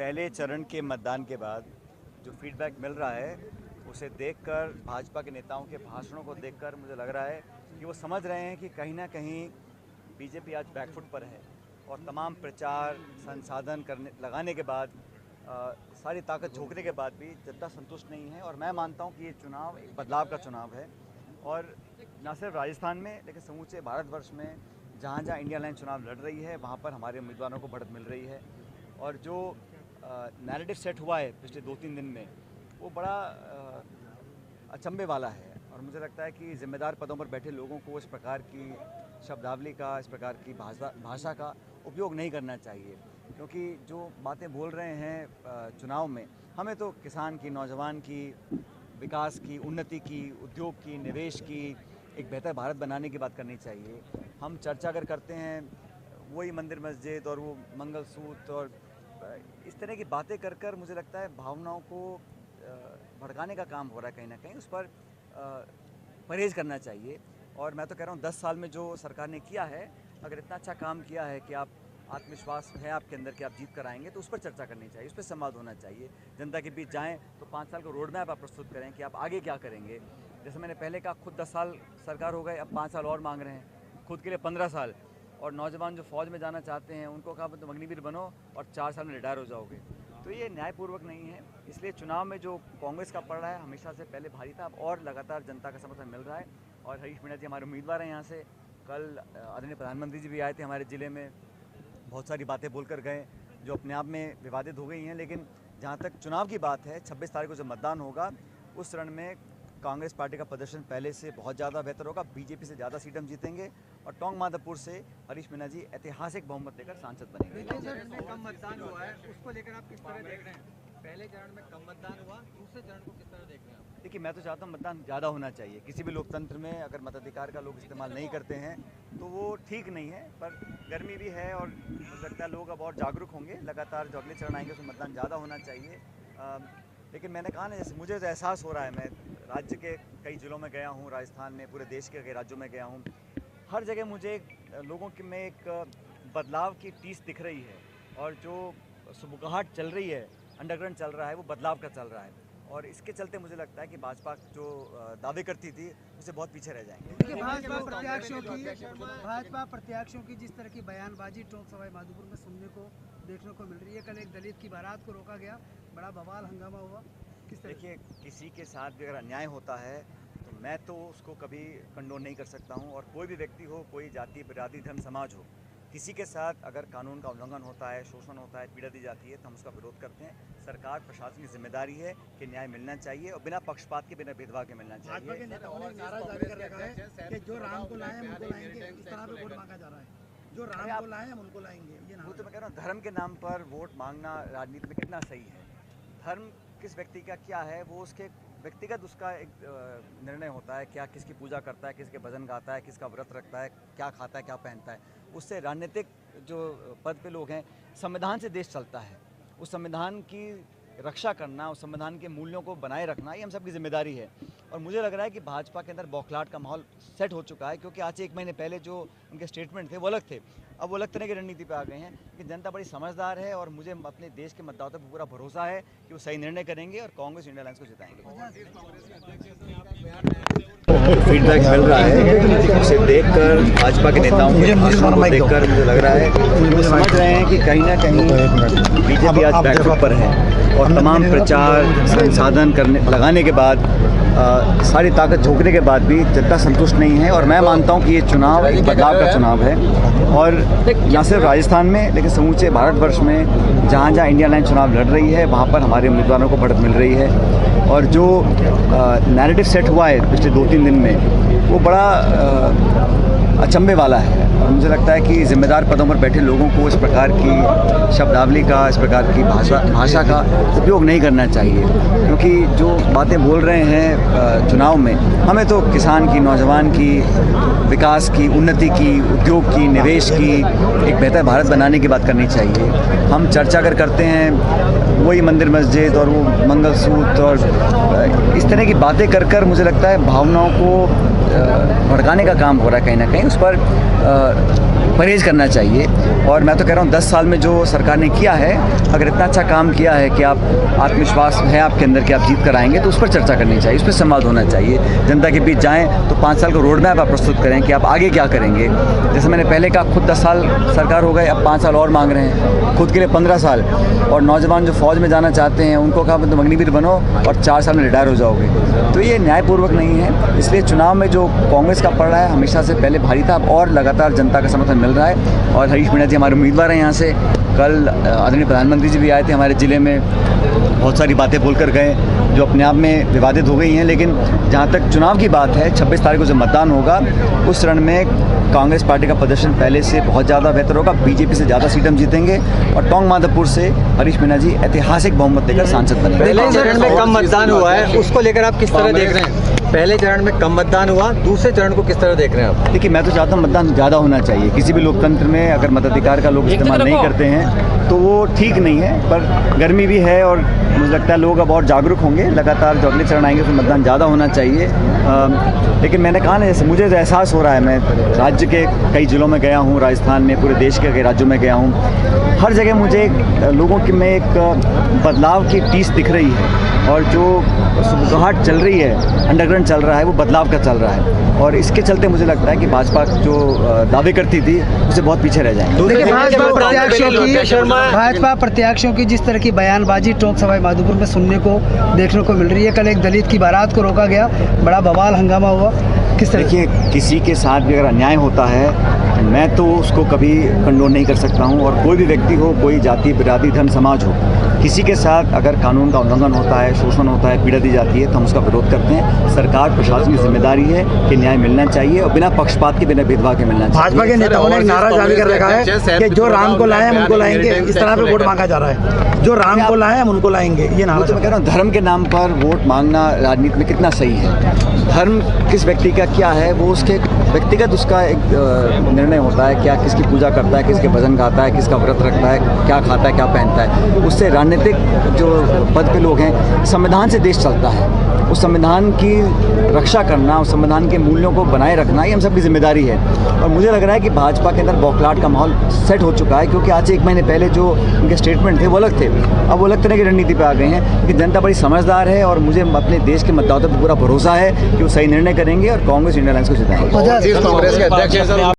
पहले चरण के मतदान के बाद जो फीडबैक मिल रहा है उसे देखकर, भाजपा के नेताओं के भाषणों को देखकर मुझे लग रहा है कि वो समझ रहे हैं कि कहीं ना कहीं बीजेपी आज बैकफुट पर है और तमाम प्रचार संसाधन लगाने के बाद सारी ताकत झोंकने के बाद भी जनता संतुष्ट नहीं है। और मैं मानता हूं कि ये चुनाव एक बदलाव का चुनाव है और न सिर्फ राजस्थान में लेकिन समूचे भारतवर्ष में जहाँ जहाँ इंडिया लाइन चुनाव लड़ रही है वहाँ पर हमारे उम्मीदवारों को बढ़त मिल रही है। और जो नैरेटिव सेट हुआ है पिछले 2-3 दिन में वो बड़ा अचंभे वाला है और मुझे लगता है कि जिम्मेदार पदों पर बैठे लोगों को इस प्रकार की शब्दावली का, इस प्रकार की भाषा का उपयोग नहीं करना चाहिए, क्योंकि जो बातें बोल रहे हैं चुनाव में, हमें तो किसान की, नौजवान की, विकास की, उन्नति की, उद्योग की, निवेश की, एक बेहतर भारत बनाने की बात करनी चाहिए। हम चर्चा अगर करते हैं वही मंदिर मस्जिद और वो मंगलसूत्र और इस तरह की बातें कर कर मुझे लगता है भावनाओं को भड़काने का काम हो रहा है। कहीं ना कहीं उस पर परहेज़ करना चाहिए। और मैं तो कह रहा हूँ 10 साल में जो सरकार ने किया है, अगर इतना अच्छा काम किया है कि आप आत्मविश्वास है आपके अंदर कि आप जीत कर आएंगे, तो उस पर चर्चा करनी चाहिए, उस पर संवाद होना चाहिए। जनता के बीच जाएं तो 5 साल का रोड मैप आप प्रस्तुत करें कि आप आगे क्या करेंगे। जैसे मैंने पहले कहा, खुद 10 साल सरकार हो गए, अब 5 साल और मांग रहे हैं, खुद के लिए 15 साल। और नौजवान जो फ़ौज में जाना चाहते हैं उनको कहा तुम अग्निवीर बनो और 4 साल में रिटायर हो जाओगे। तो ये न्यायपूर्वक नहीं है। इसलिए चुनाव में जो कांग्रेस का पड़ रहा है हमेशा से पहले भारी था, अब और लगातार जनता का समर्थन मिल रहा है। और हरीश मीणा जी हमारे उम्मीदवार हैं यहाँ से। कल आदरणीय प्रधानमंत्री जी भी आए थे हमारे ज़िले में, बहुत सारी बातें बोलकर गए जो अपने आप में विवादित हो गई हैं। लेकिन जहाँ तक चुनाव की बात है, 26 तारीख को जब मतदान होगा उस चरण में कांग्रेस पार्टी का प्रदर्शन पहले से बहुत ज़्यादा बेहतर होगा। बीजेपी से ज़्यादा सीट हम जीतेंगे और टोंक माधवपुर से हरीश मीणा जी ऐतिहासिक बहुमत लेकर सांसद बनेंगे। कम मतदान हुआ है, उसको लेकर आप किस तरह देख रहे हैं? पहले चरण में कम मतदान हुआ, दूसरे चरण को किस तरह देख रहे हैं आप? देखिए, मैं तो चाहता हूँ मतदान ज़्यादा होना चाहिए। किसी भी लोकतंत्र में अगर मताधिकार का लोग इस्तेमाल नहीं करते हैं तो वो ठीक नहीं है। पर गर्मी भी है और मुझे लगता है लोग अब और जागरूक होंगे। लगातार जो अगले चरण आएंगे उसमें मतदान ज़्यादा होना चाहिए। लेकिन मैंने कहा ना, जैसे मुझे तो एहसास हो रहा है, मैं राज्य के कई ज़िलों में गया हूँ, राजस्थान में, पूरे देश के कई राज्यों में गया हूँ, हर जगह मुझे लोगों के में एक बदलाव की टीस दिख रही है। और जो सुबुगाहट चल रही है, अंडरग्राउंड चल रहा है, वो बदलाव का चल रहा है। और इसके चलते मुझे लगता है कि भाजपा जो दावे करती थी उससे बहुत पीछे रह जाएंगे। देखिए, भाजपा प्रत्याशियों की जिस तरह की बयानबाजी टोंक सवाई माधोपुर में सुनने को, देखने को मिल रही है। कल एक दलित की बारात को रोका गया, बड़ा बवाल हंगामा हुआ। देखिए, किसी के साथ भी अगर अन्याय होता है तो मैं तो उसको कभी कंडोन नहीं कर सकता हूँ। और कोई भी व्यक्ति हो, कोई जाति, बिरादरी, धर्म, समाज हो, किसी के साथ अगर कानून का उल्लंघन होता है, शोषण होता है, पीड़ा दी जाती है तो हम उसका विरोध करते हैं। सरकार, प्रशासन की जिम्मेदारी है कि न्याय मिलना चाहिए और बिना पक्षपात के, बिना भेदभाव के मिलना चाहिए। भाजपा के नेताओं ने नारा जारी कर रखा है कि जो राम को लाए हम उनको लाएंगे, इस तरह पे वोट मांगा जा रहा है। जो राम को लाए हम उनको लाएंगे, ये वो तो मैं कह रहा हूँ, धर्म के नाम पर वोट मांगना राजनीति में कितना सही है। धर्म किस व्यक्ति का क्या है वो उसके व्यक्तिगत उसका एक निर्णय होता है। क्या किसकी पूजा करता है, किसके भजन गाता है, किसका व्रत रखता है, क्या खाता है, क्या पहनता है, उससे राजनीतिक जो पद पे लोग हैं, संविधान से देश चलता है। उस संविधान की रक्षा करना, उस संविधान के मूल्यों को बनाए रखना, ये हम सबकी जिम्मेदारी है। और मुझे लग रहा है कि भाजपा के अंदर बौखलाहट का माहौल सेट हो चुका है, क्योंकि आज से 1 महीने पहले जो उनके स्टेटमेंट थे वो अलग थे, अब वो अलग तरह की रणनीति पे आ गए हैं। कि जनता बड़ी समझदार है और मुझे अपने देश के मतदाताओं पर पूरा भरोसा है कि वो सही निर्णय करेंगे और कांग्रेस इंडिया अलायंस को जिताएंगे। फीडबैक मिल रहा है उसे देखकर, भाजपा के नेताओं के भाषणों को देखकर मुझे लग रहा है वो समझ रहे हैं कि कहीं ना कहीं बीजेपी आज बैकफुट पर है और तमाम प्रचार संसाधन लगाने के बाद सारी ताकत झोंकने के बाद भी जनता संतुष्ट नहीं है। और मैं मानता हूं कि ये चुनाव एक बदलाव का चुनाव है और न सिर्फ राजस्थान में लेकिन समूचे भारतवर्ष में जहाँ जहाँ इंडिया लाइन चुनाव लड़ रही है वहाँ पर हमारे उम्मीदवारों को बढ़त मिल रही है। और जो नैरेटिव सेट हुआ है पिछले 2-3 दिन में वो बड़ा अचंभे वाला है। और मुझे लगता है कि जिम्मेदार पदों पर बैठे लोगों को इस प्रकार की शब्दावली का, इस प्रकार की भाषा का उपयोग नहीं करना चाहिए, क्योंकि जो बातें बोल रहे हैं चुनाव में, हमें तो किसान की, नौजवान की, विकास की, उन्नति की, उद्योग की, निवेश की, एक बेहतर भारत बनाने की बात करनी चाहिए। हम चर्चा अगर करते हैं वही मंदिर मस्जिद और वो मंगलसूत्र और इस तरह की बातें कर कर मुझे लगता है भावनाओं को भड़काने का काम हो रहा है। कहीं ना कहीं उस पर परहेज़ करना चाहिए। और मैं तो कह रहा हूँ 10 साल में जो सरकार ने किया है, अगर इतना अच्छा काम किया है कि आप आत्मविश्वास है आपके अंदर कि आप जीत कर आएंगे, तो उस पर चर्चा करनी चाहिए, उस पर संवाद होना चाहिए। जनता के बीच जाएँ तो 5 साल का रोड मैप आप प्रस्तुत करें कि आप आगे क्या करेंगे। जैसे मैंने पहले कहा, खुद 10 साल सरकार हो गए, अब 5 साल और मांग रहे हैं, खुद के लिए 15 साल। और नौजवान जो फ़ौज में जाना चाहते हैं उनको कहा मतलब अग्निवीर बनो और 4 साल में रिटायर हो जाओगे, तो ये न्यायपूर्वक नहीं है। इसलिए चुनाव में जो कांग्रेस का पड़ रहा है हमेशा से पहले भारी था, अब और लगातार जनता का समर्थन मिल रहा है। और हरीश मीणा जी हमारे उम्मीदवार हैं यहाँ से। कल आदरणीय प्रधानमंत्री जी भी आए थे हमारे ज़िले में, बहुत सारी बातें बोलकर गए जो अपने आप में विवादित हो गई हैं। लेकिन जहाँ तक चुनाव की बात है, 26 तारीख को जब मतदान होगा उस चरण में कांग्रेस पार्टी का प्रदर्शन पहले से बहुत ज़्यादा बेहतर होगा। बीजेपी से ज़्यादा सीट हम जीतेंगे और टोंक माधवपुर से हरीश मीणा जी ऐतिहासिक बहुमत देकर सांसद बने। पहले चरण में कम मतदान हुआ है, उसको लेकर आप किस तरह देख रहे हैं? पहले चरण में कम मतदान हुआ, दूसरे चरण को किस तरह देख रहे हैं आप? देखिए, मैं तो चाहता हूँ मतदान ज़्यादा होना चाहिए। किसी भी लोकतंत्र में अगर मताधिकार का लोग इस्तेमाल नहीं करते हैं तो वो ठीक नहीं है। पर गर्मी भी है और मुझे लगता है लोग अब और जागरूक होंगे। लगातार जो अगले चरण आएंगे उसमें मतदान ज़्यादा होना चाहिए। लेकिन मैंने कहा ना, जैसे मुझे तो एहसास हो रहा है, मैं राज्य के कई ज़िलों में गया हूँ, राजस्थान में, पूरे देश के कई राज्यों में गया हूँ, हर जगह मुझे लोगों की में एक बदलाव की टीस दिख रही है। और जो सुगबुगाहट चल रही है, अंडरग्राउंड चल रहा है, वो बदलाव का चल रहा है। और इसके चलते मुझे लगता है कि भाजपा जो दावे करती थी उससे बहुत पीछे रह जाएंगे। देखिए, भाजपा प्रत्याशियों की जिस तरह की बयानबाजी टोंक सवाई माधोपुर में सुनने को देखने को मिल रही है, कल एक दलित की बारात को रोका गया, बड़ा बवाल हंगामा हुआ, किस तरह? देखिए, किसी के साथ भी अगर अन्याय होता है मैं तो उसको कभी कंडोन नहीं कर सकता हूँ। और कोई भी व्यक्ति हो, कोई जाति, बिरादरी, धर्म, समाज हो, किसी के साथ अगर कानून का उल्लंघन होता है, शोषण होता है, पीड़ा दी जाती है तो हम उसका विरोध करते हैं। सरकार, प्रशासन की जिम्मेदारी है कि न्याय मिलना चाहिए और बिना पक्षपात के, बिना भेदभाव के मिलना चाहिए। भाजपा के नेताओं ने नारा जारी कर रखा है कि जो राम को लाए हम उनको लाएंगे, इस तरह पे वोट मांगा जा रहा है। जो राम को लाए हम उनको लाएंगे, ये नारा। तो मैं कह रहा हूँ, धर्म के नाम पर वोट मांगना राजनीति में कितना सही है। धर्म किस व्यक्ति का क्या है वो उसके व्यक्तिगत उसका एक निर्णय होता है, क्या किसकी पूजा करता है, किसके भजन गाता है, किसका व्रत रखता है, क्या खाता है, क्या पहनता है। उससे राजनीतिक जो पद पे लोग हैं, संविधान से देश चलता है, उस संविधान की रक्षा करना, उस संविधान के मूल्यों को बनाए रखना, ये हम सब की जिम्मेदारी है। और मुझे लग रहा है कि भाजपा के अंदर बौखलाहट का माहौल सेट हो चुका है, क्योंकि आज से 1 महीने पहले जो उनके स्टेटमेंट थे वो अलग थे, अब वो अलग तरह की रणनीति पे आ गए हैं। क्योंकि जनता बड़ी समझदार है और मुझे अपने देश के मतदाताओं पर पूरा भरोसा है कि वो सही निर्णय करेंगे और कांग्रेस इंडिया अलायंस को जिताएंगे। कांग्रेस के अध्यक्ष